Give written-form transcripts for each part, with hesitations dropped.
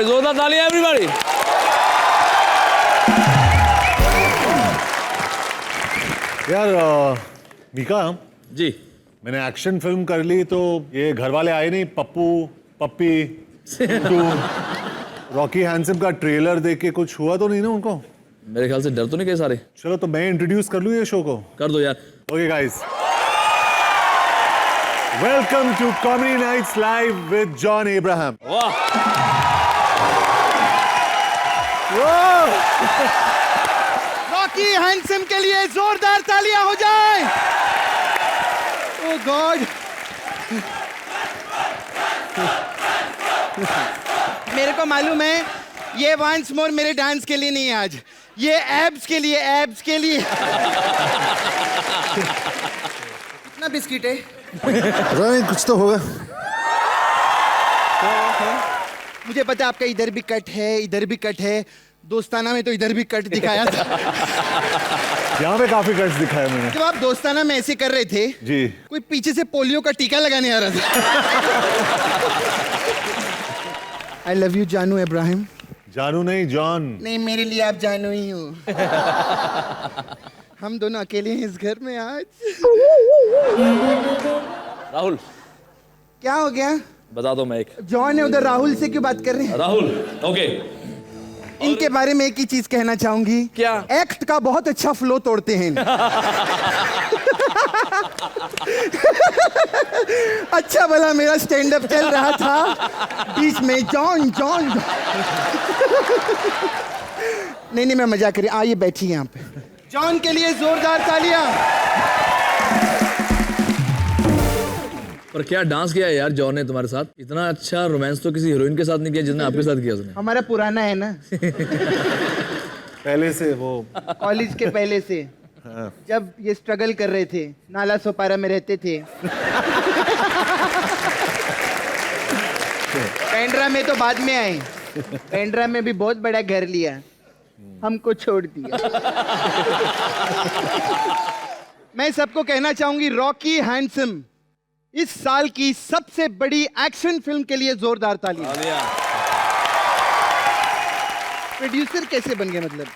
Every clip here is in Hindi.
जोरदार तालियां एवरीबॉडी। यार मीका जी मैंने एक्शन फिल्म कर ली तो ये घर वाले आए नहीं, पप्पू पप्पी टू रॉकी हैंडसम का ट्रेलर देख के कुछ हुआ तो नहीं ना उनको? मेरे ख्याल से डर तो नहीं गए सारे। चलो तो मैं इंट्रोड्यूस कर लूं ये शो को। कर दो यार। Okay guys, welcome to Comedy Nights Live with John Abraham. वाह रॉकी हैंडसम के लिए जोरदार तालियां हो जाए। ओह गॉड, मेरे को मालूम है ये वंस मोर मेरे डांस के लिए नहीं है आज, ये एब्स के लिए, एब्स के लिए। कितना बिस्किट है? पता नहीं, कुछ तो होगा। मुझे पता है आपका इधर भी कट है, इधर भी कट है। दोस्ताना में तो इधर भी कट दिखाया था। यहाँ पे काफी कट्स दिखाया मैंने। जब आप दोस्ताना में ऐसे कर रहे थे जी, कोई पीछे से पोलियो का टीका लगाने आ रहा था। आई लव यू जानू इब्राहिम। जानू नहीं, जॉन। नहीं, मेरे लिए आप जानू ही हो। हम दोनों अकेले हैं इस घर में आज। राहुल क्या हो गया? बता दो। मैं एक जॉन है उधर, राहुल से क्यों बात कर रहे हैं? राहुल ओके। इनके बारे में एक ही चीज कहना चाहूंगी। क्या? एक्ट का बहुत अच्छा फ्लो तोड़ते हैं। अच्छा भला मेरा स्टैंड अप चल रहा था, बीच में जॉन जॉन। नहीं मैं मजाक कर रही। आइए बैठिए यहाँ पे। जॉन के लिए जोरदार तालियां। पर क्या डांस किया है यार जॉन ने तुम्हारे साथ। इतना अच्छा रोमांस तो किसी हीरोइन के साथ नहीं किया जितना आपके साथ किया उसने। हमारा पुराना है ना। पहले से वो कॉलेज के पहले से। हाँ। जब ये स्ट्रगल कर रहे थे, नाला सोपारा में रहते थे। पेंड्रा में तो बाद में आए। पेंड्रा में भी बहुत बड़ा घर लिया, हमको छोड़ दिया। मैं सबको कहना चाहूंगी, रॉकी हैंडसम इस साल की सबसे बड़ी एक्शन फिल्म के लिए जोरदार तालियां। प्रोड्यूसर कैसे बन गए? मतलब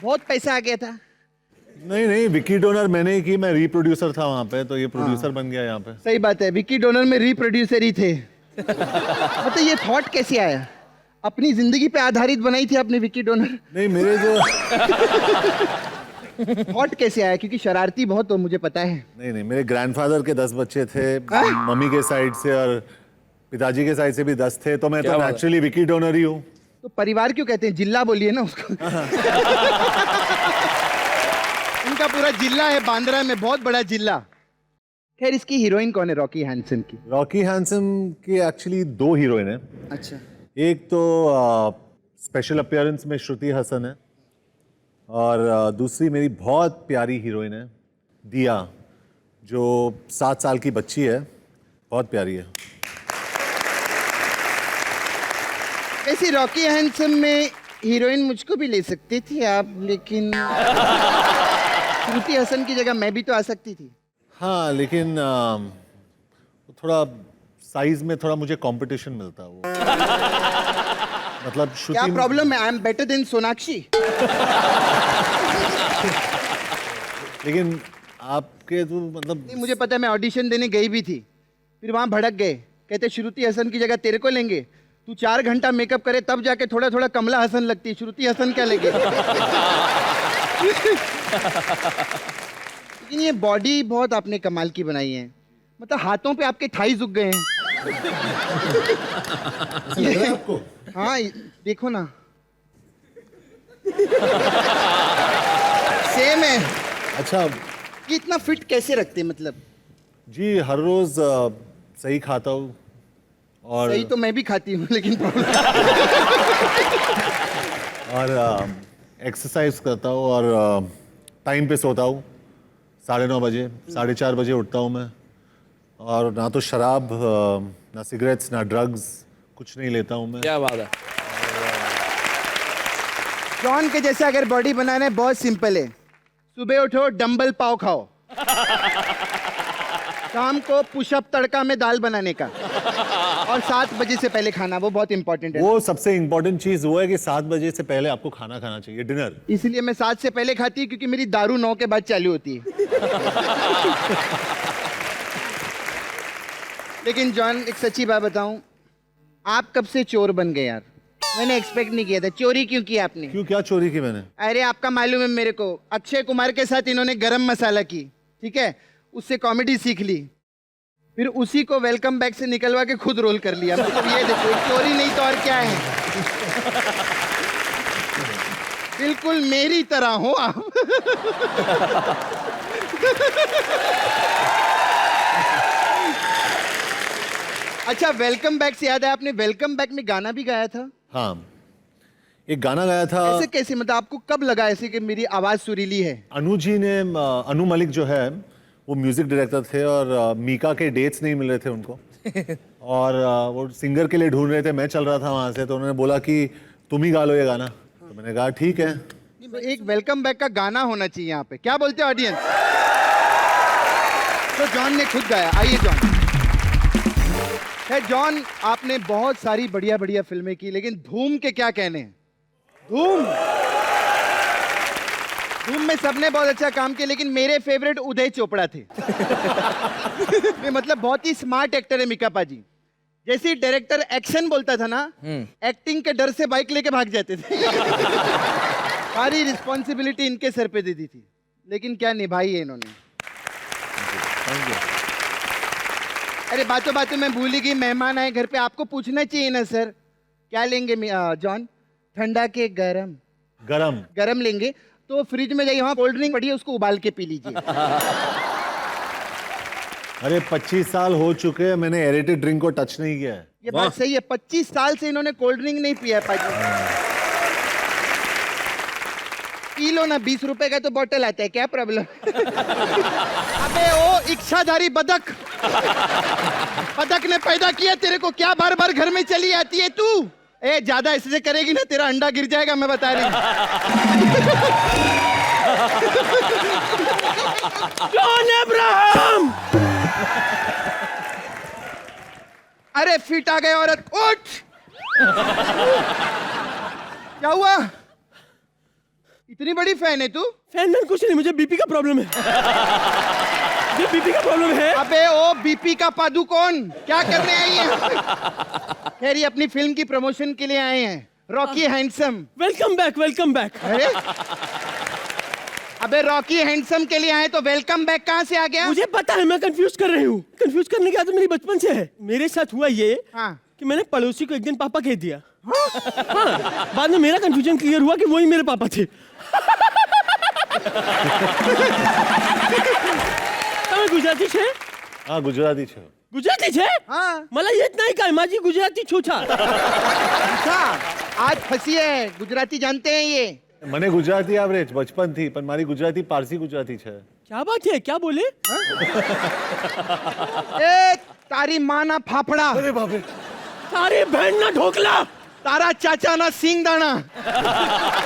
बहुत पैसा आ गया था? नहीं, विकी डोनर मैंने ही की, मैं रीप्रोड्यूसर था वहां पे, तो ये प्रोड्यूसर बन गया यहाँ पे। सही बात है, विकी डोनर में रीप्रोड्यूसर ही थे। मतलब ये थॉट कैसे आया? अपनी जिंदगी पे आधारित बनाई थी आपने विकी डोनर? नहीं, मेरे जो थॉट कैसे आया? क्योंकि शरारती बहुत हो, मुझे पता है। नहीं, मेरे ग्रैंडफादर के 10 बच्चे थे, मम्मी के साइड से और पिताजी के साइड से भी 10 थे, तो मैं तो नेचुरली विकी डोनर ही हूँ। तो परिवार क्यों कहते हैं? जिला बोलिए ना उसको। उनका पूरा जिला है बांद्रा में, बहुत बड़ा जिला। खैर, इसकी हीरोइन कौन है रॉकी हैंडसम की? रॉकी हैंडसम की एक्चुअली 2 हीरोइन है। अच्छा। एक तो स्पेशल अपीयरेंस में श्रुति हसन है, और दूसरी मेरी बहुत प्यारी हीरोइन है दिया, जो 7 साल की बच्ची है, बहुत प्यारी है। वैसे रॉकी हैंडसम में हीरोइन मुझको भी ले सकती थी आप, लेकिन श्रुति हसन की जगह मैं भी तो आ सकती थी। हाँ, लेकिन थोड़ा साइज में थोड़ा मुझे कंपटीशन मिलता है वो। मतलब क्या प्रॉब्लम है? I am better than Sonakshi. लेकिन आपके तो मतलब नहीं, मुझे पता है, मैं ऑडिशन देने गई भी थी, फिर वहां भड़क गए। कहते श्रुति हसन की जगह तेरे को लेंगे, तू 4 घंटा मेकअप करे तब जाके थोड़ा थोड़ा कमला हसन लगती है, श्रुति हसन क्या लेंगे। लेकिन ये बॉडी बहुत आपने कमाल की बनाई है, मतलब हाथों पे आपके थाई झुक गए हैं। ये आपको? हाँ देखो ना, सेम है। अच्छा, ये इतना फिट कैसे रखते हैं? मतलब जी हर रोज सही खाता हूँ, और सही तो मैं भी खाती हूँ, लेकिन और एक्सरसाइज करता हूँ, और टाइम पे सोता हूँ। 9:30 बजे, 4:30 बजे उठता हूँ मैं, और ना तो शराब, ना सिगरेट्स, ना ड्रग्स, कुछ नहीं लेता हूँ मैं। क्या बात है। जॉन के जैसे अगर बॉडी बनाना है, बहुत सिंपल है। सुबह उठो, डंबल पाव खाओ। शाम को पुशअप तड़का में दाल बनाने का, और 7 बजे से पहले खाना, वो बहुत इंपॉर्टेंट है। वो सबसे इंपॉर्टेंट चीज वो है कि 7 बजे से पहले आपको खाना खाना चाहिए, डिनर। इसलिए मैं 7 से पहले खाती हूँ क्योंकि मेरी दारू 9 के बाद चालू होती है। लेकिन जॉन, एक सच्ची बात बताऊं, आप कब से चोर बन गए यार? मैंने एक्सपेक्ट नहीं किया था। चोरी क्यों की आपने? क्यों, क्या चोरी की मैंने? अरे आपका मालूम है मेरे को, अक्षय कुमार के साथ इन्होंने गरम मसाला की, ठीक है, उससे कॉमेडी सीख ली, फिर उसी को वेलकम बैक से निकलवा के खुद रोल कर लिया। मतलब ये देखो, एक चोरी नहीं तो और क्या है। बिल्कुल मेरी तरह हो आप। अच्छा, वेलकम बैक से याद है, आपने वेलकम बैक में गाना भी गाया था? हाँ, एक गाना गाया था। ऐसे कैसे, मतलब आपको कब लगा ऐसे कि मेरी आवाज सुरीली है? अनु जी ने, अनु मलिक जो है वो म्यूजिक डायरेक्टर थे और मीका के डेट्स नहीं मिल रहे थे उनको। और वो सिंगर के लिए ढूंढ रहे थे, मैं चल रहा था वहां से, तो उन्होंने बोला कि तुम ही गा लो ये गाना। तो मैंने कहा ठीक है। तो एक वेलकम बैक का गाना होना चाहिए यहाँ पे, क्या बोलते हैं ऑडियंस? तो जॉन ने खुद गाया। आइए जॉन। है जॉन, आपने बहुत सारी बढ़िया बढ़िया फिल्में की, लेकिन धूम के क्या कहने हैं? धूम में सबने बहुत अच्छा काम किया, लेकिन मेरे फेवरेट उदय चोपड़ा थे। मतलब बहुत ही स्मार्ट एक्टर है मीका पाजी। जैसे ही डायरेक्टर एक्शन बोलता था ना, एक्टिंग के डर से बाइक लेके भाग जाते थे। सारी रिस्पॉन्सिबिलिटी इनके सर पे दे दी थी, लेकिन क्या निभाई है इन्होंने। अरे बातों बातों में भूल ही गई, मेहमान आए घर पे, आपको पूछना चाहिए ना सर, क्या लेंगे जॉन? ठंडा के गरम? गरम लेंगे तो फ्रिज में जाइए, वहां कोल्ड ड्रिंक पड़ी है, उसको उबाल के पी लीजिए। अरे 25 साल हो चुके हैं, मैंने एरेटेड ड्रिंक को टच नहीं किया है। ये बात सही है, 25 साल से इन्होंने कोल्ड ड्रिंक नहीं पिया है पाजी। पी लो ना, 20 रुपए का तो बॉटल आता है, क्या प्रॉब्लम? अबे ओ इच्छाधारी बदक, बदक ने पैदा किया तेरे को, क्या बार बार घर में चली आती है तू? ए ज्यादा ऐसे करेगी ना तेरा अंडा गिर जाएगा, मैं बता रही हूँ। John Abraham! अरे फिट आ गए औरत, उठ! क्या हुआ? इतनी बड़ी फैन है तू? फैन मैन कुछ नहीं, मुझे बीपी का प्रॉब्लम है। मुझे बीपी का प्रॉब्लम है। अबे ओ बीपी का पादुकोण, क्या करने आई है? खैर ये अपनी फिल्म की प्रमोशन के लिए आए हैं, Rocky handsome. Welcome back, welcome back. अरे अबे रॉकी हैंडसम के लिए आए तो वेलकम बैक कहाँ से आ गया? मुझे पता है, मैं कंफ्यूज कर रही हूँ। कंफ्यूज करने की आदत मेरी बचपन से है। मेरे साथ हुआ ये कि मैंने पड़ोसी को एक दिन पापा कह दिया। हाँ, बाद में मेरा कंफ्यूजन क्लियर हुआ कि वही मेरे पापा थे। તમે ગુજરાતી છે? हाँ, गुजराती छे। ગુજરાતી છે? हाँ। मला येत नाही काय, माझी गुजराती छुछा। अच्छा, आज फंसी है, गुजराती जानते हैं ये? મને ગુજરાતી આવડે છે, બચપન થી, પણ મારી ગુજરાતી પારસી ગુજરાતી છે। क्या बात है, क्या बोले? ए तारी माँ ना फाफड़ा, अरे बाप रे, तारी बहन ना ढोकला, तारा चाचा ना सिंगदाणा,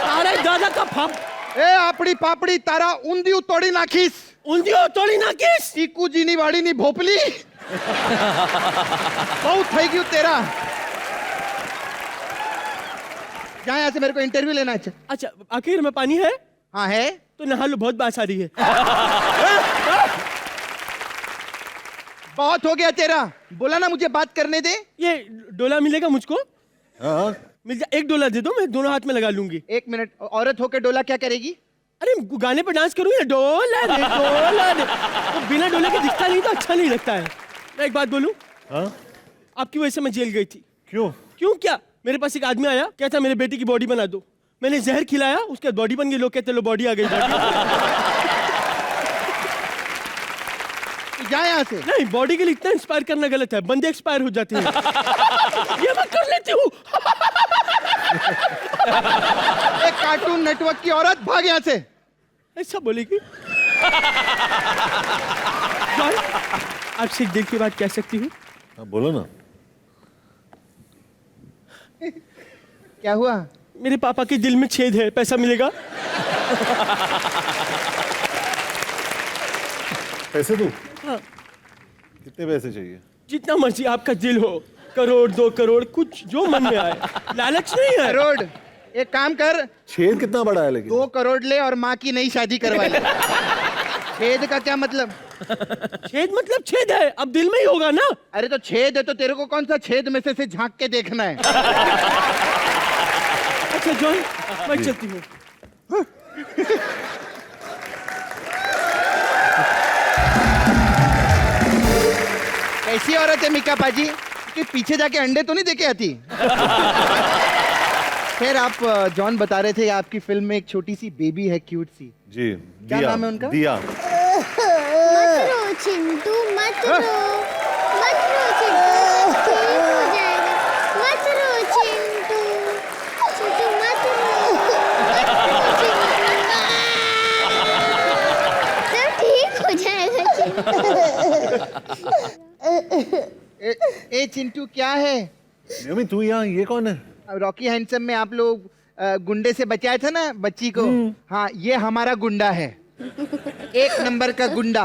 तारे दादा का फाप, ए आपड़ी पापड़ी तारा ઊંધિયું તોડી નાખીશ, ઊંધિયો તોડી નાખીશ। ટીકુજીની વાડીની ભોપલી। બહુ થઈ ગયું तेरा। जा यहाँ से, मेरे को इंटरव्यू लेना है। अच्छा, आखिर में पानी है? हाँ है। तो नहा लो, बहुत बास आ रही है। बहुत हो गया तेरा, बोला ना मुझे बात करने दे। ये डोला मिलेगा मुझको? हाँ, मिल जा, एक डोला दे दो, मैं दोनों हाथ में लगा लूंगी। 1 मिनट, औरत होकर डोला क्या करेगी? अरे गाने पे डांस करूँ या डोला दे, डोला दे। तो बिना डोले के दिखता नहीं तो अच्छा नहीं लगता है। मैं एक बात बोलूं, हाँ, आपकी वजह से मैं जेल गई थी। क्यों? क्यों क्या? मेरे पास एक आदमी आया, कहता मेरे बेटी की बॉडी बना दो। मैंने जहर खिलाया, उसके बाद बॉडी बन गई। लोग कहते लो बॉडी आ गई, बॉडी। जा यहाँ से। नहीं, बॉडी के लिए इतना इंस्पायर करना गलत है, बंदे एक्सपायर हो जाते हैं। ये मैं कर लेती हूँ। एक कार्टून नेटवर्क की औरत, भाग यहाँ से। ऐसा बोलेगी? आपसे एक देर की बात कह सकती हूँ? हाँ, बोलो ना। क्या हुआ? मेरे पापा के दिल में छेद है, पैसा मिलेगा? पैसे दूं? हाँ। कितने पैसे चाहिए? जितना मर्जी आपका दिल हो, करोड़ 2 करोड़ कुछ जो मन में आए, लालच नहीं है। करोड़, एक काम कर, छेद कितना बड़ा है लेकिन? 2 करोड़ ले और माँ की नई शादी करवा ले। छेद का क्या मतलब? छेद मतलब छेद है, अब दिल में ही होगा ना। अरे तो छेद है तो तेरे को कौन सा छेद में से झांक के देखना है? अच्छा जॉन, मैं चलती हूँ। कैसी औरत है मीका पाजी कि पीछे जाके अंडे तो नहीं देके आती? खैर, आप जॉन बता रहे थे आपकी फिल्म में एक छोटी सी बेबी है, क्यूट सी। जी, क्या दिया, नाम है उनका? दिया। मत रो चिंटू, मत रो, मत रो चिंटू, ठीक हो जाएगा। मत रो चिंटू, चिंटू मत रो, सब ठीक हो जाएगा चिंटू। ए चिंटू, क्या है? मम्मी तू यहाँ, ये कौन है? रॉकी हैंडसम में आप लोग गुंडे से बचाया था ना बच्ची को। हाँ, ये हमारा गुंडा है, 1 नंबर का गुंडा।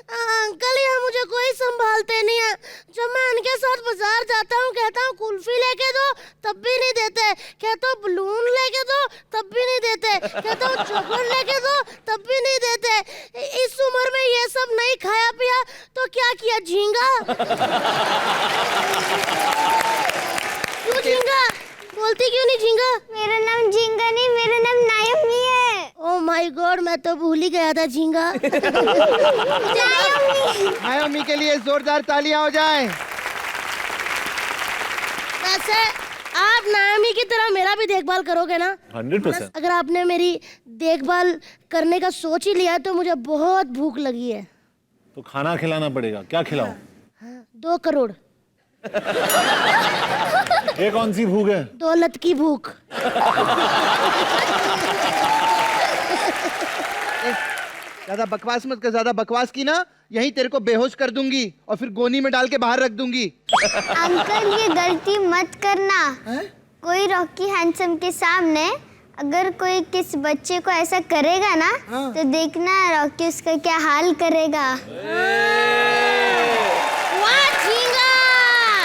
अंकल, यहाँ मुझे कोई संभालते नहीं है। जब मैं इनके साथ बाजार जाता हूँ, कहता हूँ कुल्फी लेके दो, तब भी नहीं देते। कहता हूँ बलून लेके दो, तब भी नहीं देते। कहता हूँ चॉकलेट लेके दो, तब भी नहीं देते। इस उम्र में ये सब नहीं खाया पिया तो क्या किया? झींगा। क्यों झींगा? बोलती क्यों नहीं झींगा? मेरा नाम झींगा नहीं, मेरा नाम नायमी है। ओह माय गॉड, मैं तो भूल ही गया था झींगा। नायोमी के लिए जोरदार तालियां हो जाए। वैसे आप नायमी की तरह मेरा भी देखभाल करोगे ना? 100%। अगर आपने मेरी देखभाल करने का सोच ही लिया है तो मुझे बहुत भूख लगी है। तो खाना खिलाना पड़ेगा, क्या खिलाऊं? 2 करोड़। ये कौन सी भूख है? दौलत की भूख। ज्यादा बकवास मत कर, ज्यादा बकवास की ना यहीं तेरे को बेहोश कर दूंगी और फिर गोनी में डाल के बाहर रख दूंगी। अंकल, ये गलती मत करना। कोई रॉकी हैंडसम के सामने अगर कोई किस बच्चे को ऐसा करेगा ना, तो देखना रॉकी उसका क्या हाल करेगा। वाह झींगा!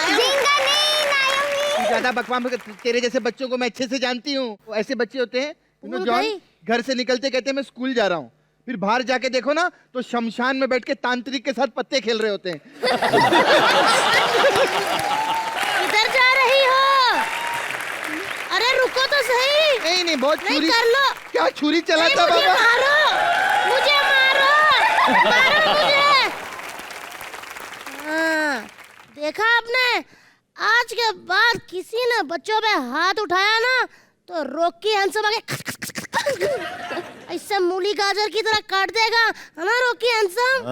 झींगा नहीं, नायमी। ज्यादा बकवास मत कर, तेरे जैसे बच्चों को मैं अच्छे से जानती हूँ। वो ऐसे बच्चे होते हैं, भूल जॉन, गई। घर से निकलते कहते हैं मैं स्कूल जा रहा हूँ, फिर बाहर जाके देखो ना तो शमशान में बैठ के तांत्रिक के साथ पत्ते खेल रहे होते हैं। किधर जा रही हो? अरे रुको तो सही। नहीं नहीं, बहुत नहीं, छुरी। कर लो। क्या छुरी चलाता मुझे बाबा? मारो, मुझे मारो, मारो मुझे। हाँ, देखा आपने? आज के बाद किसी ने बच्चों पे हाथ उठाया ना तो रॉकी हैंडसम आके ऐसे मूली गाजर की तरह काट देगा, है ना रॉकी हैंडसम?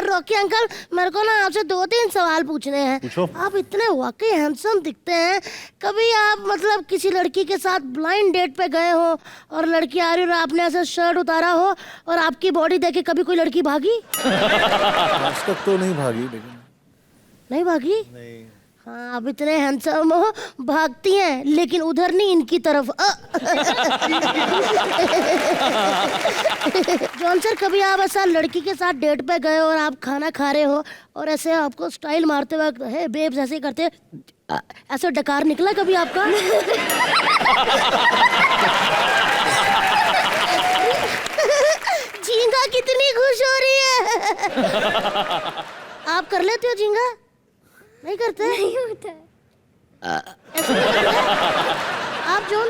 रॉकी अंकल, मेरे को ना आपसे 2-3 सवाल पूछने हैं। पूछो। आप इतने वाकई हैंडसम दिखते हैं, कभी आप मतलब किसी लड़की के साथ ब्लाइंड डेट पे गए हो और लड़की आ रही हो, आपने ऐसे शर्ट उतारा हो और आपकी बॉडी देख के कभी कोई लड़की भागी? आज तक तो नहीं भागी, लेकिन नहीं भागी? नहीं। हाँ, आप इतने हैंडसम हो, भागती हैं लेकिन उधर नहीं, इनकी तरफ। जॉन सर, कभी आप ऐसा लड़की के साथ डेट पे गए और आप खाना खा रहे हो और ऐसे आपको स्टाइल मारते वक्त हे बेब्स ऐसे करते, ऐसे डकार निकला कभी आपका? झींगा कितनी खुश हो रही है। आप कर लेते हो झींगा? नहीं करते? नहीं होता। ऐसे नहीं करते? आप जॉन?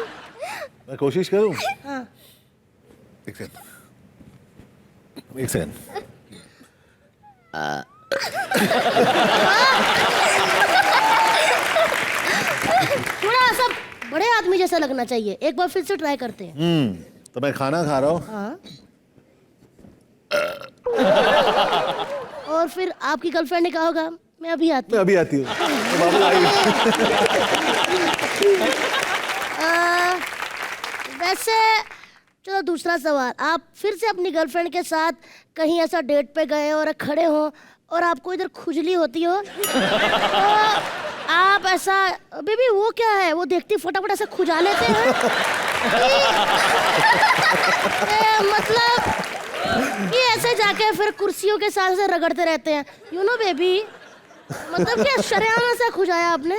मैं कोशिश करूं? हाँ। एक सेकंड, एक सेकंड। थोड़ा ऐसा बड़े आदमी जैसा लगना चाहिए। एक बार फिर से ट्राई करते हैं। तो मैं खाना खा रहा हूँ। हाँ। और फिर आपकी गर्लफ्रेंड ने कहा होगा मैं अभी आती मैं अभी आती हूँ। तो बाबू आई। वैसे चलो दूसरा सवाल, आप फिर से अपनी गर्लफ्रेंड के साथ कहीं ऐसा डेट पे गए और खड़े हो और आपको इधर खुजली होती हो तो आप ऐसा, बेबी वो क्या है, वो देखती फटाफट ऐसा खुजा लेते हैं? मतलब कि ऐसे जाके फिर कुर्सियों के साथ से रगड़ते रहते हैं, यू नो बेबी। मतलब क्या शरेआम ऐसा खुजाया आपने?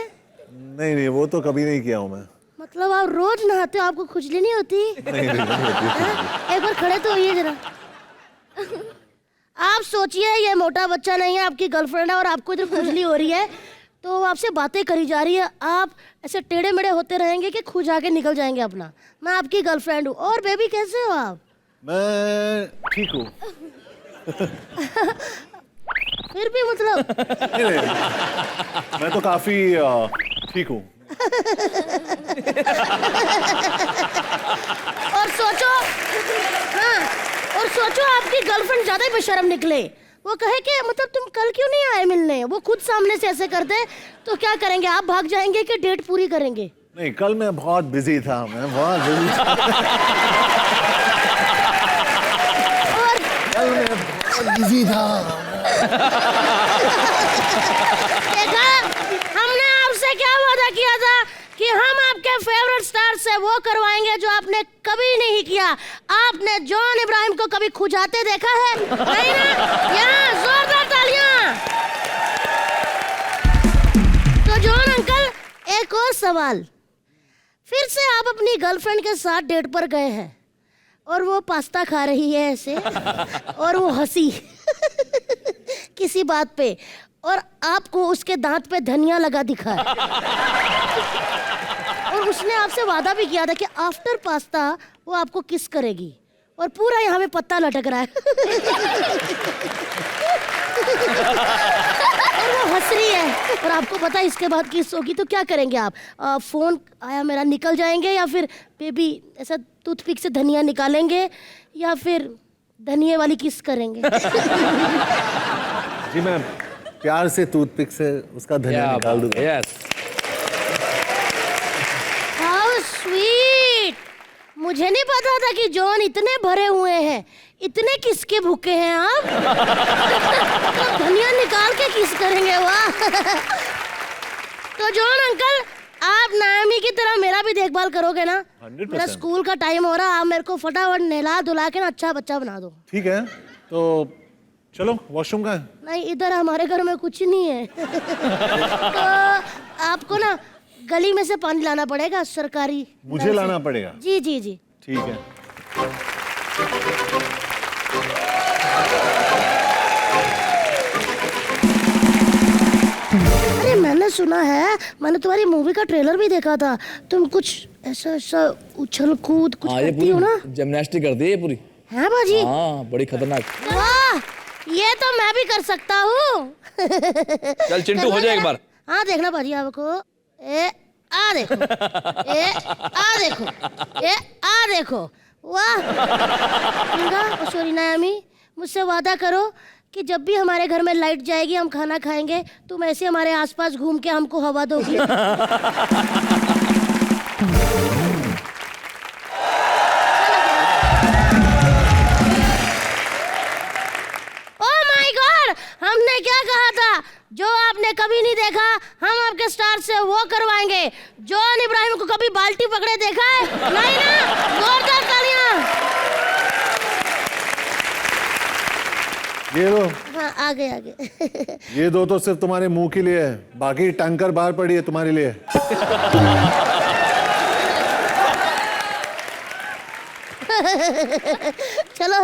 नहीं नहीं, वो तो कभी नहीं किया हूँ मैं। मतलब आप रोज नहाते हो, आपको खुजली नहीं होती? नहीं होती। एक बार खड़े तो होइए जरा। आप सोचिए ये मोटा बच्चा नहीं है, आपकी गर्लफ्रेंड है और आपको इधर खुजली हो रही है, तो वो आपसे बातें करी जा रही है, आप ऐसे टेढ़े मेढ़े होते रहेंगे कि खुजा के निकल जाएंगे अपना। मैं आपकी गर्लफ्रेंड हूँ। और बेबी कैसे हो आप? मैं ठीक हूँ। फिर भी मतलब नहीं नहीं, मैं तो काफी ठीक हूँ। और सोचो, हाँ, और सोचो आपकी गर्लफ्रेंड ज्यादा ही बेशर्म निकले, वो कहे कि मतलब तुम कल क्यों नहीं आए मिलने, वो खुद सामने से ऐसे कर दे, तो क्या करेंगे आप? भाग जाएंगे कि डेट पूरी करेंगे? नहीं, कल मैं बहुत बिजी था, मैं बहुत बिजी था। और कल मैं बहुत बिजी था। देखा, हमने आपसे क्या वादा किया था कि हम आपके फेवरेट स्टार से वो करवाएंगे जो आपने कभी नहीं किया। आपने जॉन इब्राहिम को कभी खुजाते देखा है? नहीं ना? यहाँ जोरदार तालियां। तो जॉन अंकल, एक और सवाल। फिर से आप अपनी गर्लफ्रेंड के साथ डेट पर गए हैं और वो पास्ता खा रही है ऐसे और वो हंसी किसी बात पे, और आपको उसके दांत पे धनिया लगा दिखा है, और उसने आपसे वादा भी किया था कि आफ्टर पास्ता वो आपको किस करेगी, और पूरा यहाँ पे पत्ता लटक रहा है और वो हंस रही है, और आपको पता है इसके बाद किस होगी, तो क्या करेंगे आप? फोन आया मेरा निकल जाएंगे, या फिर बेबी ऐसा टूथपिक से धनिया निकालेंगे, या फिर धनिये वाली किस करेंगे? जी मैं प्यार से टूथपिक से उसका धनिया निकाल दूंगा। Yes, how sweet. मुझे नहीं पता था कि जॉन इतने भरे हुए हैं, इतने किसके भूखे हैं आप। तो धनिया निकाल के किस करेंगे? वाह। तो जॉन अंकल, आप नायमी की तरह मेरा भी देखभाल करोगे ना? 100%। मेरा स्कूल का टाइम हो रहा, आप मेरे को फटाफट नहला धुला के ना अच्छा बच्चा बना दो। ठीक है, तो चलो वॉशरूम का है? नहीं, इधर हमारे घर में कुछ नहीं है। तो आपको ना गली में से पानी लाना पड़ेगा, सरकारी। मुझे लाना पड़ेगा? जी जी जी। ठीक है। अरे मैंने सुना है, मैंने तुम्हारी मूवी का ट्रेलर भी देखा था, तुम कुछ ऐसा ऐसा उछल कूद कुछ हाँ ये करती हो ना? पूरी जिम्नास्टिक करती है ये पूरी। हाँ बाजी। हाँ, बड़ी खतरनाक। वाह, ये तो मैं भी कर सकता हूँ। चल चिंटू, हो जाए एक बार। हाँ देखना बाजी आपको। ए आ देखो, ए आ देखो, ए आ देखो। वाह। सॉरी नायामी, मुझसे वादा करो कि जब भी हमारे घर में लाइट जाएगी, हम खाना खाएंगे, तुम ऐसे हमारे आसपास घूम के हमको हवा दोगी। हमने क्या कहा था? जो आपने कभी नहीं देखा, हम आपके स्टार से वो करवाएंगे। जॉन इब्राहिम को कभी बाल्टी पकड़े देखा है? नहीं ना? जोरदार तालियां। ये लो। हाँ, आगे आगे। ये दो तो सिर्फ तुम्हारे मुंह के लिए है, बाकी टैंकर बाहर पड़ी है तुम्हारे लिए। चलो,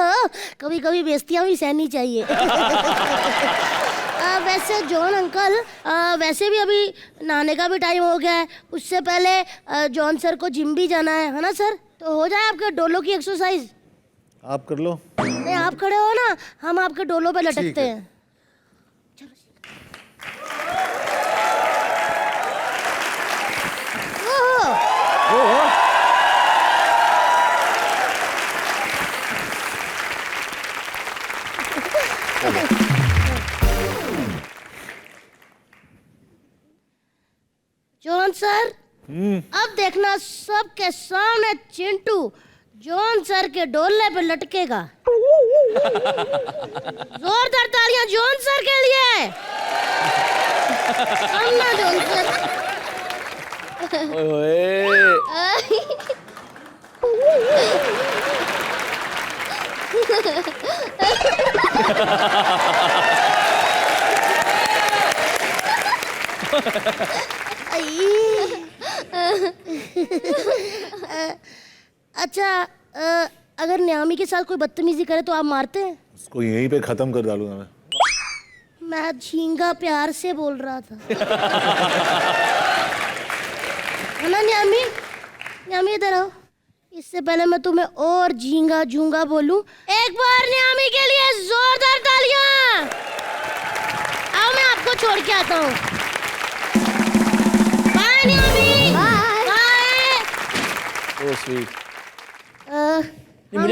कभी कभी बेइज्जतियां भी सहनी चाहिए। वैसे जॉन अंकल, वैसे भी अभी नहाने का भी टाइम हो गया है, उससे पहले जॉन सर को जिम भी जाना है ना सर? तो हो जाए आपके डोलों की एक्सरसाइज। आप कर लो। नहीं, आप खड़े हो ना, हम आपके डोलों पे लटकते हैं। जॉन सर, अब देखना सबके सामने चिंटू जॉन सर के डोले पे लटकेगा। जोरदार तालियां जॉन सर के लिए। सामना जॉन सर। ओए अच्छा, अगर न्यामी के साथ कोई बदतमीजी करे तो आप मारते हैं? उसको यहीं पे खत्म कर डालूंगा मैं। मैं झींगा प्यार से बोल रहा था। है ना न्यामी? न्यामी इधर आओ। इससे पहले मैं तुम्हें और झींगा झूंगा बोलूं, एक बार न्यामी के लिए जोरदार तालियां। आओ मैं आपको छोड़ के आता हूँ। बाय न्यामी। बाय। ओ स्वीट।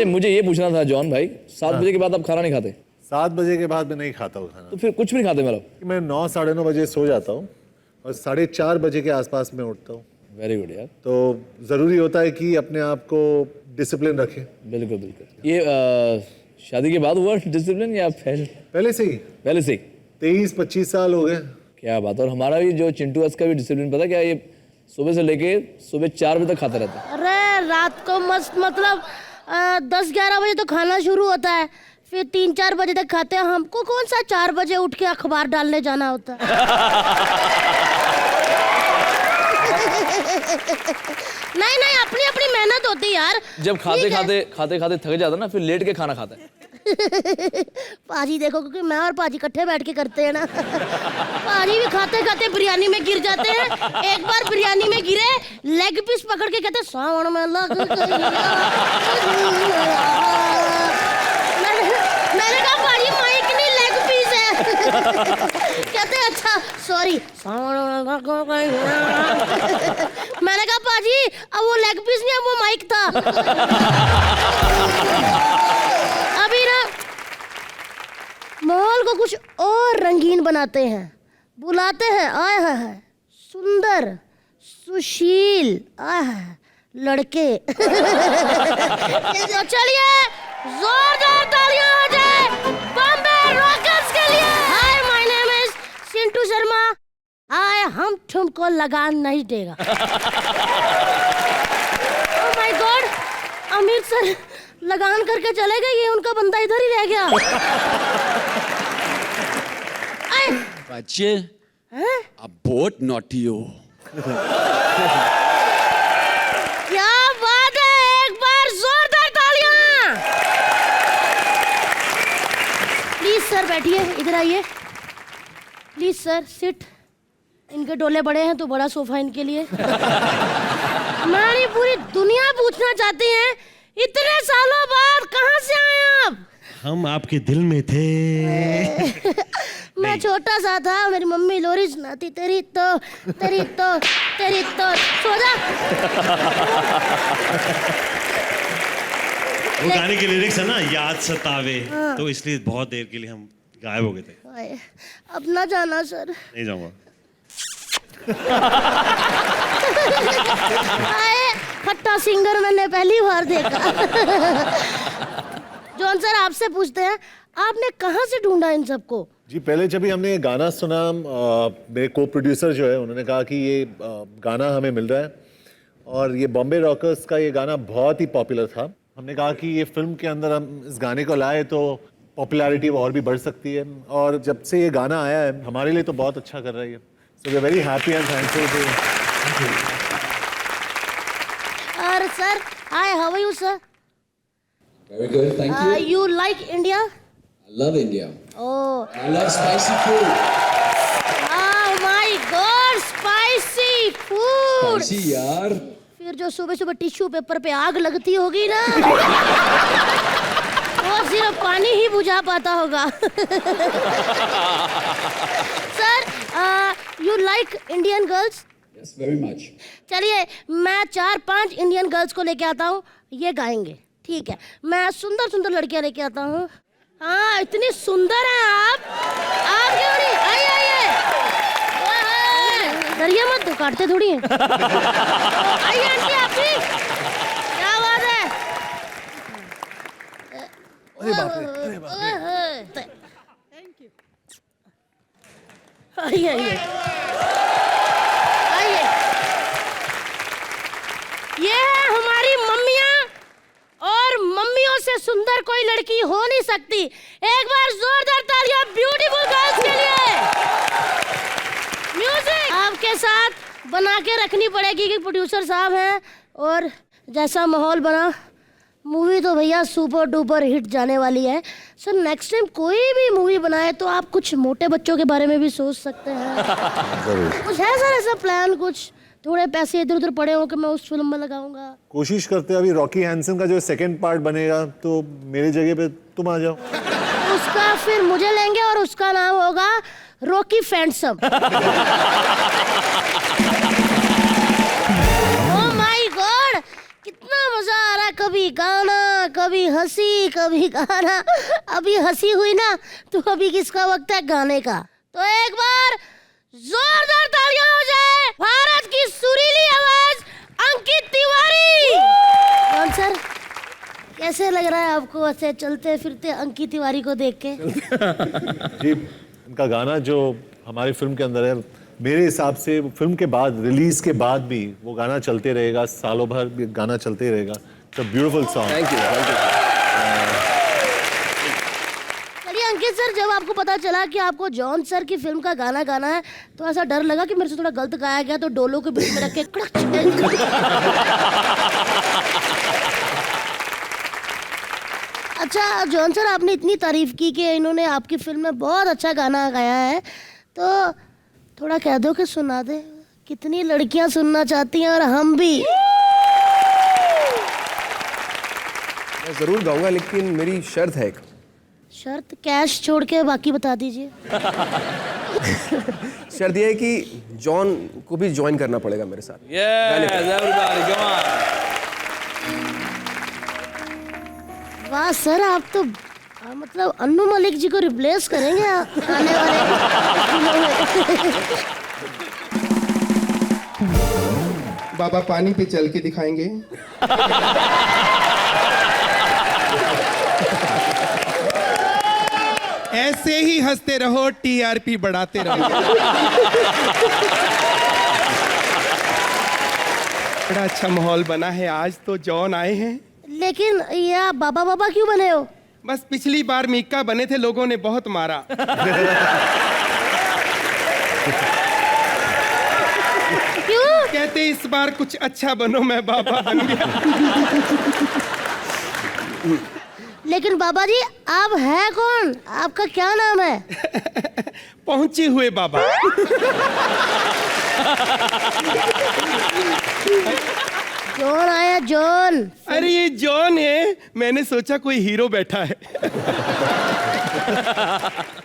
मुझे ये पूछना था जॉन भाई, 7 बजे के बाद आप खाना नहीं खाते? 7 बजे के बाद मैं नहीं खाता हूँ खाना। तो फिर कुछ भी नहीं खाते मतलब? मैं 9 साढ़े 9 बजे सो जाता हूँ और 4:30 बजे के आसपास में उठता हूँ। वेरी गुड यार। तो ज़रूरी होता है कि अपने आप को डिसिप्लिन रखें। बिल्कुल बिल्कुल। ये शादी के बाद हुआ डिसिप्लिन या पहले से ही? पहले से ही। 23-25 साल हो गए। क्या बात। और हमारा भी जो चिंटू है, इसका भी डिसिप्लिन पता क्या, ये सुबह से लेके सुबह 4 बजे तक खाता रहता है। अरे रात को मस्त, मतलब 10-11 बजे तो खाना शुरू होता है, फिर 3-4 बजे तक खाते हैं। हमको कौन सा 4 बजे उठ के अखबार डालने जाना होता है। नहीं नहीं, अपनी अपनी मेहनत होती है यार। जब खाते खाते थक जाता ना, फिर लेट के खाना खाता है। पाजी देखो, क्योंकि मैं और पाजी इकट्ठे बैठ के करते हैं ना। पाजी भी खाते खाते बिरयानी में गिर जाते हैं। एक बार बिरयानी में गिरे, लेग पीस पकड़ के कहते सावन में लग मैंने कहा पाजी माइक नहीं, लेग पीस है। कहते अच्छा सॉरी। मैंने कहा पाजी अब वो लेग पीस नहीं, अब वो माइक था। अभी ना माहौल को कुछ और रंगीन बनाते हैं, बुलाते हैं आए है सुंदर सुशील लड़के। तो चलिए जोरदार तालियां हो जाए बॉम्बे रॉकर्स के लिए। Hi my name is Chintu Sharma. आए हम तुमको लगान नहीं देगा। Oh my God, Amit sir लगान करके चले गए, ये उनका बंदा इधर ही रह गया। बच्चे आप बहुत नॉटी हो। क्या बात है, एक बार जोरदार तालियां। प्लीज सर बैठिए, इधर आइए। Please sir sit. इनके डोले बड़े हैं तो बड़ा सोफा इनके लिए। हमारी पूरी दुनिया पूछना चाहती है, इतने सालों बाद कहाँ से आए आप? हम आपके दिल में थे। मैं छोटा सा था, मेरी मम्मी लोरी सुनाती, तेरी तो सो जा। वो गाने के लिरिक्स है ना, याद सतावे, तो इसलिए बहुत देर के लिए हम गायब हो गए थे। अब ना जाना सर। नहीं जाऊंगा। खट्टा सिंगर मैंने पहली बार देखा। जॉन सर आपसे पूछते हैं, आपने कहाँ से ढूंढा इन सबको? जी पहले जब भी हमने ये गाना सुना, मेरे को प्रोड्यूसर जो है उन्होंने कहा कि ये गाना हमें मिल रहा है और ये बॉम्बे रॉकर्स का ये गाना बहुत ही पॉपुलर था। हमने कहा कि ये फिल्म के अंदर हम इस गाने को लाए तो पॉपुलैरिटी और भी बढ़ सकती है, और जब से ये गाना आया है हमारे लिए तो बहुत अच्छा कर रही है। So we are very happy and thankful. और sir, hi, how are you sir? Very good, thank you. You like India? I love India. Oh. I love spicy food. Oh my God, spicy food. Spicy यार। फिर जो सुबह सुबह टिश्यू पेपर पे आग लगती होगी ना, वो सिर्फ पानी ही बुझा पाता होगा। Sir, you like Indian girls? Yes, very much. चलिए मैं 4-5 इंडियन गर्ल्स को लेके आता हूँ, ये गाएंगे, ठीक है? मैं सुंदर सुंदर लड़कियां लेके आता हूँ। हाँ, इतनी सुंदर हैं आप क्यों नहीं? आइए आइए, डरिए मत, तो काटते थोड़ी हैं। आइए आंटी, आप भी, क्या बात है? अरे बाप रे, थैंक यू। आइए आइए आइए, ये है हमारी मम्मियाँ, और मम्मियों से से सुंदर कोई लड़की हो नहीं सकती। एक बार जोरदार तालियां ब्यूटीफुल गर्ल्स के लिए। म्यूजिक आपके साथ बना के रखनी पड़ेगी कि प्रोड्यूसर साहब हैं, और जैसा माहौल बना, मूवी तो भैया सुपर डुपर हिट जाने वाली है। सर नेक्स्ट टाइम कोई भी मूवी बनाए तो आप कुछ मोटे बच्चों के बारे में भी सोच सकते हैं। कुछ है सर ऐसा प्लान, कुछ थोड़े पैसे इधर उधर पड़े हो कि मैं उस फिल्म में लगाऊंगा? कोशिश करते हैं, अभी रॉकी हैंसन का जो सेकंड पार्ट बनेगा तो मेरी जगह पे तुम आ जाओ। उसका फिर मुझे लेंगे और उसका नाम होगा रॉकी फैंडसम। ओह माय गॉड, कितना मजा आ रहा है। कभी गाना, कभी हंसी, कभी गाना। अभी हंसी हुई ना तो अभी किसका वक्त है गाने का। तो एक बार जोरदार तालियां हो जाए भारत की सुरीली आवाज अंकित तिवारी। कौन सर, कैसे लग रहा है आपको ऐसे चलते फिरते अंकित तिवारी को देख के? जी, इनका गाना जो हमारी फिल्म के अंदर है, मेरे हिसाब से फिल्म के बाद, रिलीज के बाद भी वो गाना चलते रहेगा, सालों भर भी गाना चलते रहेगा। It's a beautiful song. Thank you. चलिए अंकित सर, जब आपको पता चला कि आपको जॉन सर की फिल्म का गाना गाना है तो ऐसा डर लगा कि मेरे से थोड़ा गलत गाया गया तो डोलों के बीच में रख के अच्छा जॉन सर, आपने इतनी तारीफ की कि इन्होंने आपकी फिल्म में बहुत अच्छा गाना गाया है, तो थोड़ा कह दो कि सुना दे। कितनी लड़कियां सुनना चाहती हैं और हम भी। मैं ज़रूर गाऊंगा, लेकिन मेरी शर्त है एक। शर्त? कैश छोड़ के बाकी बता दीजिए। शर्त यह है कि जॉन को भी ज्वाइन करना पड़ेगा मेरे साथ। वाह सर, आप तो मतलब अन्नू मलिक जी को रिप्लेस करेंगे आने वाले दिनों में। बाबा पानी पे चल के दिखाएंगे। ऐसे ही हंसते रहो, टीआरपी बढ़ाते रहो। बड़ा अच्छा माहौल बना है, आज तो जॉन आए हैं। लेकिन ये आप बाबा बाबा क्यों बने हो? बस पिछली बार मीका बने थे, लोगों ने बहुत मारा। क्यों? कहते इस बार कुछ अच्छा बनो, मैं बाबा बन गया। लेकिन बाबा जी आप हैं कौन? आपका क्या नाम है? पहुंचे हुए बाबा। जॉन आया, जॉन। अरे ये जॉन है, मैंने सोचा कोई हीरो बैठा है।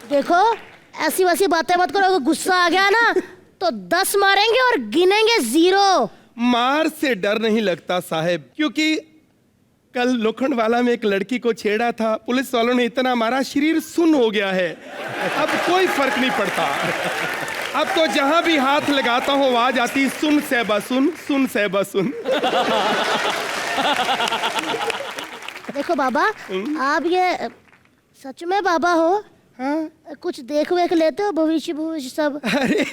देखो ऐसी वैसी बातें मत करो, अगर गुस्सा आ गया ना तो 10 मारेंगे और गिनेंगे 0। मार से डर नहीं लगता साहब, क्योंकि कल लोखंडवाला में एक लड़की को छेड़ा था, पुलिस वालों ने इतना मारा शरीर सुन्न हो गया है। अब कोई फर्क नहीं पड़ता। अब तो जहां भी हाथ लगाता हूँ आवाज आती, सुन सहबा सुन, सुन सहबा सुन। देखो बाबा, आप ये सच में बाबा हो? हाँ? कुछ देख वेख लेते हो, भविष्य भविष्य सब? अरे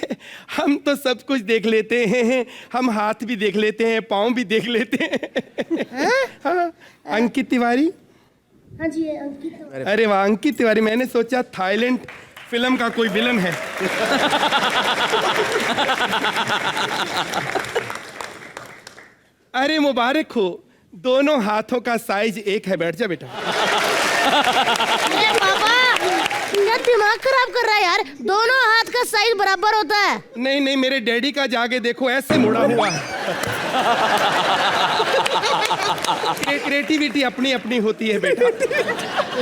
हम तो सब कुछ देख लेते हैं, हम हाथ भी देख लेते हैं, पाँव भी देख लेते हैं। हाँ? अंकित तिवारी। हाँ जी अंकित। अरे वाह अंकित तिवारी, मैंने सोचा थाईलैंड फिल्म का कोई विलन है। अरे मुबारक हो, दोनों हाथों का साइज एक है। बैठ जा बेटा। अरे बाबा, क्या दिमाग खराब कर रहा है यार, दोनों हाथ का साइज बराबर होता है। नहीं नहीं, मेरे डैडी का जाके देखो, ऐसे मुड़ा हुआ है। क्रिएटिविटी अपनी अपनी होती है बेटा।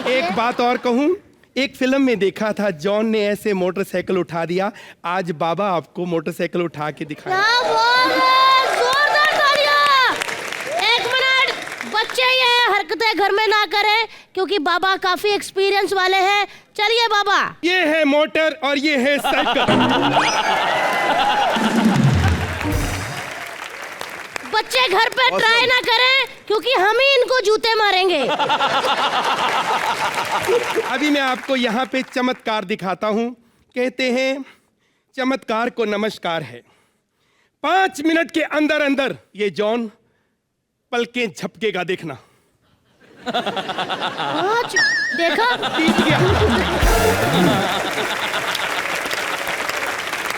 एक बात और कहूं, एक फिल्म में देखा था जॉन ने ऐसे मोटरसाइकिल उठा दिया, आज बाबा आपको मोटरसाइकिल उठा के दिखाया। क्या बात है, जोरदार तालियां। 1 मिनट, बच्चे ये हरकतें घर में ना करें क्योंकि बाबा काफी एक्सपीरियंस वाले हैं। चलिए बाबा। ये है मोटर और ये है साइकिल। बच्चे घर पे ट्राई ना करें क्योंकि हम ही इनको जूते मारेंगे। अभी मैं आपको यहाँ पे चमत्कार दिखाता हूँ। कहते हैं चमत्कार को नमस्कार है। 5 मिनट के अंदर अंदर ये जॉन पलकें झपकेगा, देखना। हाँ, देखा जीत गया।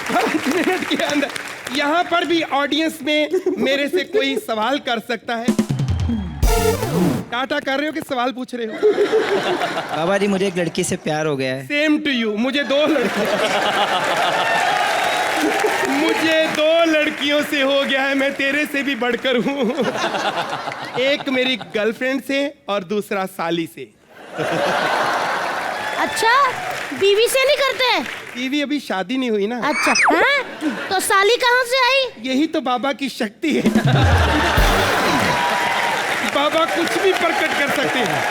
5 मिनट के अंदर यहाँ पर भी ऑडियंस में मेरे से कोई सवाल कर सकता है? टाटा कर रहे हो कि सवाल पूछ रहे हो? बाबा जी मुझे एक लड़की से प्यार हो गया है। Same to you. मुझे 2 लड़कियों से हो गया है। मैं तेरे से भी बढ़कर हूँ। एक मेरी गर्लफ्रेंड से और दूसरा साली से। अच्छा, बीवी से नहीं करते? बीवी अभी शादी नहीं हुई ना। अच्छा, हैं? तो साली कहाँ से आई? यही तो बाबा की शक्ति है। बाबा कुछ भी प्रकट कर सकते हैं।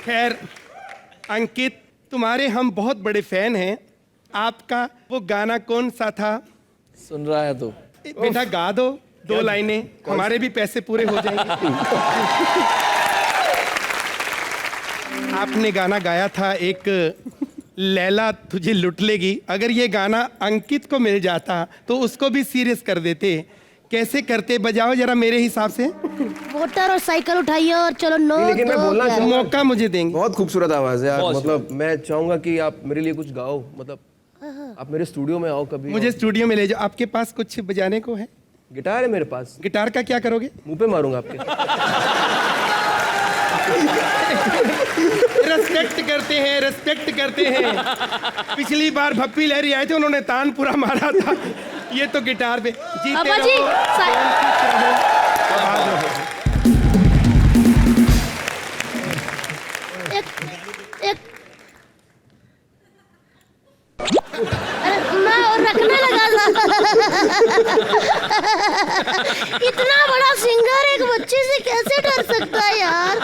खैर अंकित, तुम्हारे हम बहुत बड़े फैन हैं। आपका वो गाना कौन सा था? सुन रहा है तो बेटा गा दो 2 लाइनें, हमारे भी पैसे पूरे हो जाएंगे। आपने गाना गाया था एक, लैला तुझे लुट लेगी। अगर ये गाना अंकित को मिल जाता तो उसको भी सीरियस कर देते। कैसे करते? बजाओ जरा मेरे हिसाब से। मोटर और साइकिल उठाइए और चलो। नो, लेकिन मैं बोलना चाहूंगा, मौका मुझे देंगे। बहुत खूबसूरत आवाज है यार। मतलब मैं चाहूंगा कि आप मेरे लिए कुछ गाओ। मतलब आप मेरे स्टूडियो में आओ कभी। मुझे स्टूडियो में ले जाओ। आपके पास कुछ बजाने को है? गिटार है मेरे पास। गिटार का क्या करोगे? मुंह पे मारूंगा आपके। रेस्पेक्ट करते हैं। पिछली बार भप्पी लहरी आए थे, उन्होंने तानपुरा मारा था। ये तो गिटार पे जीते बाबा जी, अरे मैं और रखने लगा था। इतना बड़ा सिंगर एक बच्चे से कैसे डर सकता है यार?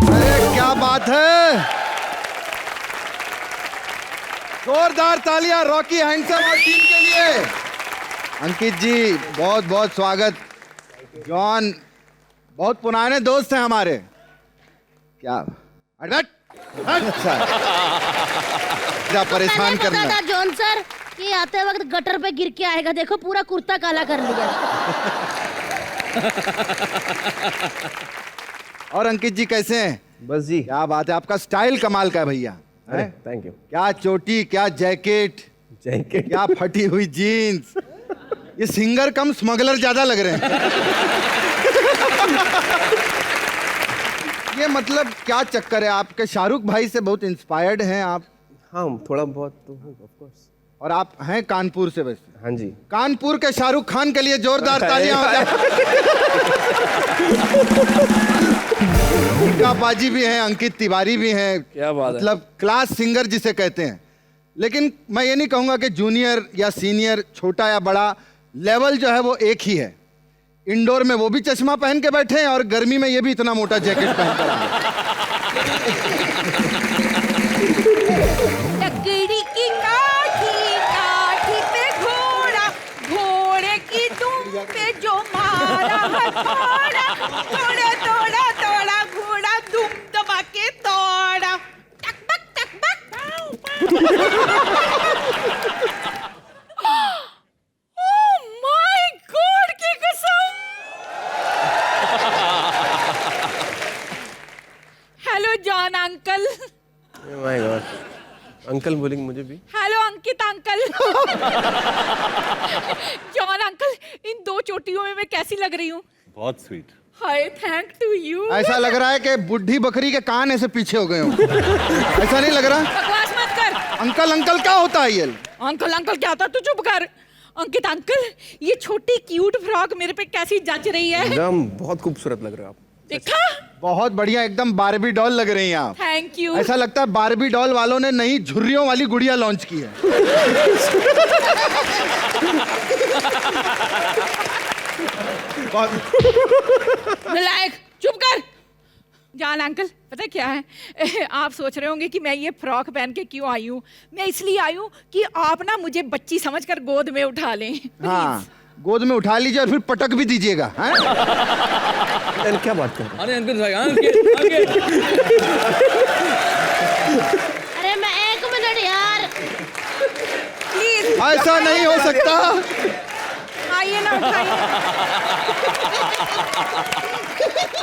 अरे क्या बात है! जोरदार तालियां रॉकी हैंडसम और टीम के लिए। अंकित जी बहुत बहुत स्वागत। जॉन बहुत पुराने दोस्त हैं हमारे। क्या अच्छा परेशान करना। पता था जॉन सर कि आते वक्त गटर पे गिर के आएगा। देखो पूरा कुर्ता काला कर लिया। और अंकित जी कैसे हैं? बस जी। क्या बात है, आपका स्टाइल कमाल का है भैया। अरे थैंक यू। क्या चोटी, क्या जैकेट, क्या फटी हुई जीन्स। ये सिंगर कम स्मगलर ज्यादा लग रहे हैं। ये मतलब क्या चक्कर है आपके? शाहरुख भाई से बहुत इंस्पायर्ड हैं आप? हाँ थोड़ा बहुत तो हूँ ऑफ कोर्स। और आप हैं कानपुर से वैसे? हाँ जी। कानपुर के शाहरुख खान के लिए जोरदार तालियां हो जाए। उनका बाजी भी हैं, अंकित तिवारी भी हैं। क्या बात है। मतलब क्लास सिंगर जिसे कहते हैं। लेकिन मैं ये नहीं कहूंगा कि जूनियर या सीनियर, छोटा या बड़ा, लेवल जो है वो एक ही है। इंडोर में वो भी चश्मा पहन के बैठे हैं और गर्मी में ये भी इतना मोटा जैकेट पहन कर। लकड़ी की काठी पे घोड़ा, घोड़े की दुम पे जो मारा हथौड़ा, तोड़ा तोड़ा तोड़ा घोड़ा दुम दबा के तोड़ा। टक बक ओह माय गॉड की कसम। Hello John uncle. My God, uncle बोलेंगे मुझे भी। Hello Ankit uncle. John uncle, इन 2 चोटियों में मैं कैसी लग रही हूँ? बहुत sweet. Hi thank to you. ऐसा लग रहा है कि बुढ़ी बकरी के कान ऐसे पीछे हो गए हो। ऐसा नहीं लग रहा? बकवास मत कर। अंकल अंकल क्या होता है ये? अंकल अंकल क्या था? तू चुप कर। अंकित अंकल, ये छोटी क्यूट फ्रॉक मेरे पे कैसी जच रही है? एकदम बहुत खूबसूरत लग रहे हो आप। देखा? बहुत बढ़िया, एकदम बारबी डॉल लग रही हैं आप। Thank you. ऐसा लगता है बारबी डॉल वालों ने नई झुर्रियों वाली गुड़िया लॉन्च की है। नालायक, चुप कर। जान अंकल, पता क्या है, आप सोच रहे होंगे कि मैं ये फ्रॉक पहन के क्यों आई हूँ। मैं इसलिए आई हूँ कि आप ना मुझे बच्ची समझकर गोद में उठा लें। हाँ, गोद में उठा लीजिए और फिर पटक भी दीजिएगा। क्या बात कर? अरे अंकित भाई, अरे मैं 1 मिनट यार, प्लीज। ऐसा नहीं हो सकता। आइए ना उठाइए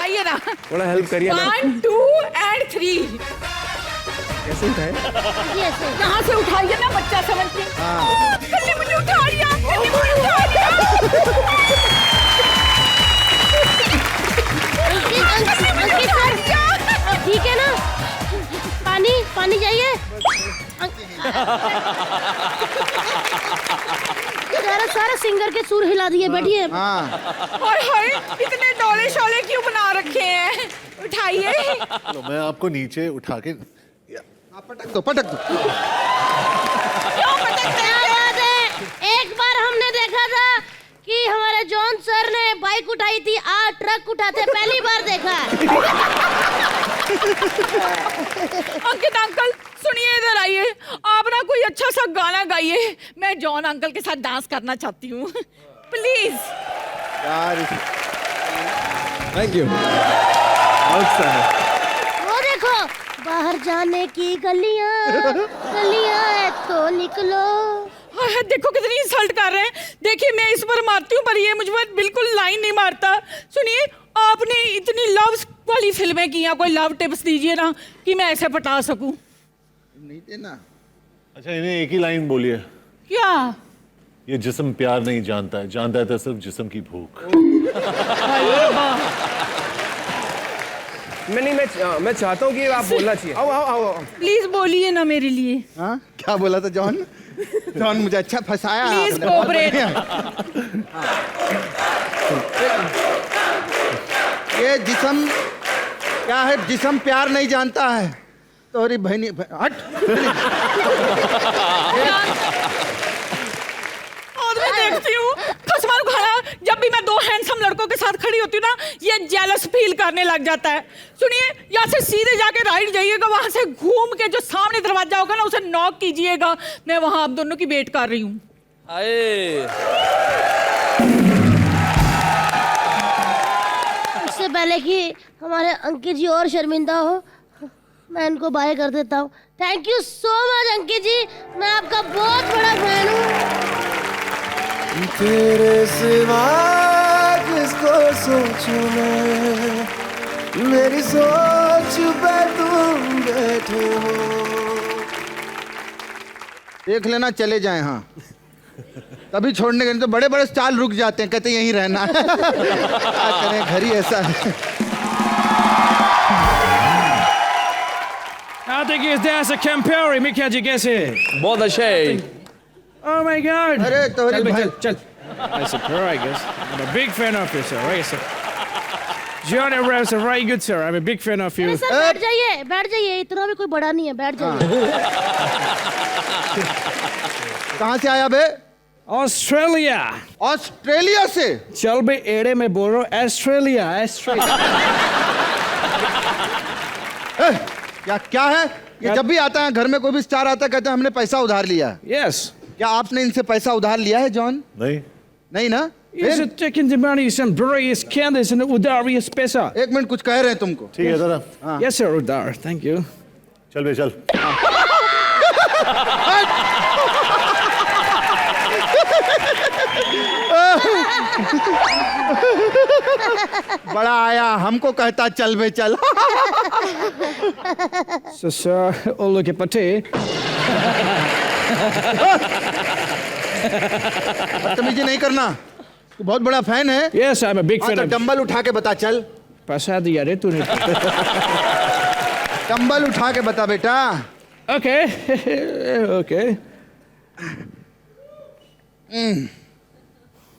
आइए ना थोड़ा हेल्प करिए ना 1 2 and 3 कैसे उठाए यहाँ से उठाइए ना बच्चा समझ के कल्ली मुझे उठा लिया कल्ली मुझे उठा लिया ठीक है ना? पानी पानी चाहिए? सारा सिंगर के सुर हिला दिए। बैठिए। हाय हाय इतने डोले शोले क्यों बना रखे हैं? उठाइए। तो मैं आपको नीचे उठा के पटक दो पटक दो। क्यों पटकते हैं? एक बार हमने देखा था कि हमारे जॉन सर ने बाइक उठाई थी, आज ट्रक उठाते पहली बार देखा। अंकित अंकल सुनिए, इधर आइए। आप ना कोई अच्छा सा गाना गाइए, मैं जॉन अंकल के साथ डांस करना चाहती हूँ प्लीज। Thank you. वो देखो बाहर जाने की गलियां गलियां है तो निकलो। हाँ, देखो कितनी इंसल्ट कर रहे हैं। देखिए मैं इस पर मारती हूँ पर ये मुझ पर बिल्कुल लाइन नहीं मारता। सुनिए, आपने इतनी लव वाली फिल्में की हैं, कोई लव टिप्स दीजिए ना कि मैं ऐसे पटा सकूं। नहीं देना। अच्छा, इन्हें एक ही लाइन बोलिए। क्या? ये जिस्म प्यार नहीं जानता है, जानता है तो सिर्फ जिस्म की भूख। मैं चाहता हूँ कि आप बोलना चाहिए। आओ आओ आओ। प्लीज बोलिए ना मेरे लिए। हाँ क्या बोला था जॉन? जॉन मुझे अच्छा फंसाया। Please cooperate. ये जिस्म क्या है? जिस्म प्यार नहीं जानता है। तोरी बहनी हट। और मैं देखती हूँ कसमान खाना, जब भी मैं दो हैंडसम लड़कों के साथ खड़ी होती हूँ ना, ये जेलस फील करने लग जाता है। सुनिए, यहाँ से सीधे जाके राइट जाइएगा, वहां से घूम के जो सामने दरवाजा होगा ना उसे नॉक कीजिएगा। मैं वहां आप दोनों की वेट कर रही हूँ। इससे पहले कि हमारे अंकित जी और शर्मिंदा हो, मैं इनको बाय कर देता हूँ। थैंक यू सो मच अंकित जी, मैं आपका बहुत बड़ा फैन हूँ। तेरे सिवा किसको सोचूं मैं, मेरी सोच पे तुम बैठे हो। देख लेना चले जाए। हाँ तभी छोड़ने के, नहीं तो बड़े बड़े स्टार रुक जाते हैं, कहते यहीं रहना। क्या करें, घर ही ऐसा है। कैंपेरी मिकिया जी कैसे? बहुत अच्छे। Oh my God! अरे तो चल। That's a pro, I guess. I'm a big fan of you, sir. Right, sir. John and Rose are very good, sir. I'm a big fan of you. Sir बैठ जाइए, इतना भी कोई बड़ा नहीं है, बैठ जाइए। कहाँ से आया बे? ऑस्ट्रेलिया। ऑस्ट्रेलिया से? चल बे एड़े में बोल रहा हूँ, ऑस्ट्रेलिया। क्या है ये? जब भी आता है घर में कोई भी स्टार आता है, कहते हैं हमने पैसा उधार लिया। Yes. क्या आपने इनसे पैसा उधार लिया है जॉन? नहीं ना? Is it taking the money and various candies and udari is पैसा? एक मिनट, कुछ कह रहे हैं तुमको। ठीक है दादा। Yes sir, udar. Thank you. चल बे चल। बड़ा आया, हमको कहता चल बे चल। So sir, look at pate. बदतमीजी नहीं करना, तू बहुत बड़ा फैन है। Yes, I'm a big fan तो of. डंबल उठा के बता चल। पैसा दिया रे तूने। डंबल उठा के बता बेटा। Okay, okay.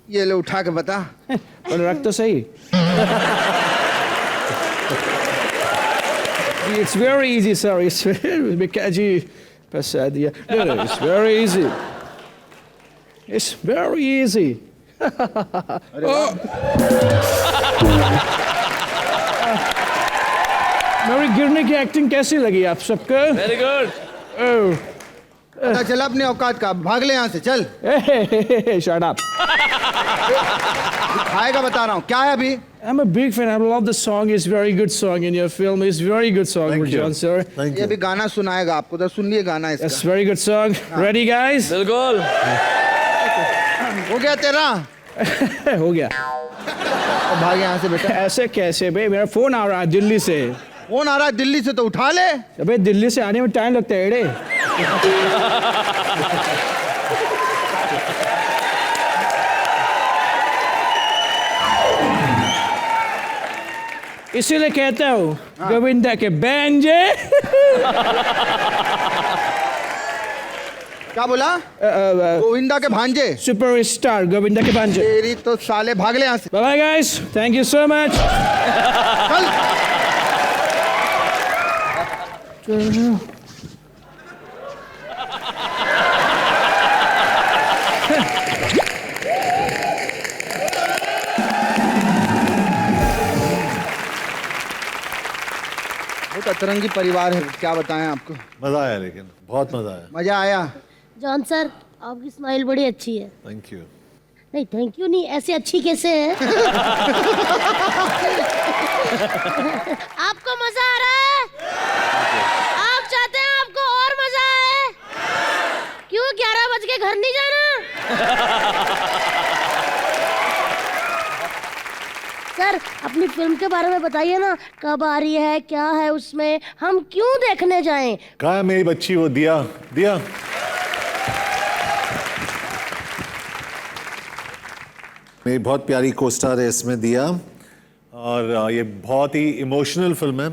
ये ले उठा के बता। पर रख तो सही। It's very easy, sir. It's because you पैसा दिया। No, it's very easy. It's very easy. मेरी गिरने की एक्टिंग कैसी लगी आप सबको? Very good. पता चला अपनी औकात का, भाग ले यहाँ से चल। Shut up. खाएगा बता रहा हूँ, क्या है अभी? I'm a big fan. I love the song. It's very good song in your film. It's very good song, John, sir. ये भी गाना सुनाएगा आपको, तो सुन लिए गाना इसका। That's very good song. Ready, guys? बिल्कुल। हो गया तेरा? हो गया। भाग यहाँ से बेटा। ऐसे कैसे बे, मेरा फोन आ रहा है दिल्ली से। फोन आ रहा है दिल्ली से तो उठा ले। अबे दिल्ली से आने में टाइम लगता है एड़े। इसीलिए कहता हूँ गोविंदा के बैंजे। क्या बोला? गोविंदा के भांजे। सुपरस्टार गोविंदा के भांजे। तेरी तो साले भाग ले यहाँ से। Bye guys, thank you so much. चल। बहुत अतरंगी परिवार है, क्या बताएं आपको। मजा आया, लेकिन बहुत मजा आया। मजा आया। जॉन सर, आपकी स्माइल बड़ी अच्छी है। Thank you. नहीं थैंक यू नहीं, ऐसे अच्छी कैसे है? आपको मजा आ रहा है? आप चाहते हैं आपको और मजा आए? क्यों 11 बज के घर नहीं जाना? सर अपनी फिल्म के बारे में बताइए ना, कब आ रही है, क्या है उसमें, हम क्यों देखने जाएं? कहाँ है मेरी बच्ची वो दिया? दिया मेरी बहुत प्यारी कोस्टार है इसमें, दिया। और ये बहुत ही इमोशनल फिल्म है,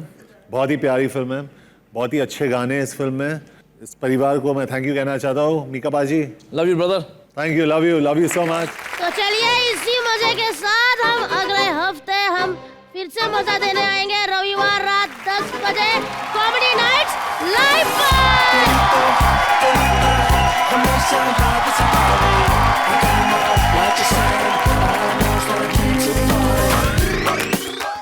बहुत ही प्यारी फिल्म है, बहुत ही अच्छे गाने हैं इस फिल्म में। इस परिवार को मैं थैंक यू कहना चाहता हूँ। मीका बाजी, love you brother. Thank you, love you so much. तो चलिए इसी मजे के साथ हम अगले हफ्ते हम फिर से मजा देने आएंगे रविवार रात 10 बजे कॉमेडी नाइट्स लाइव पर।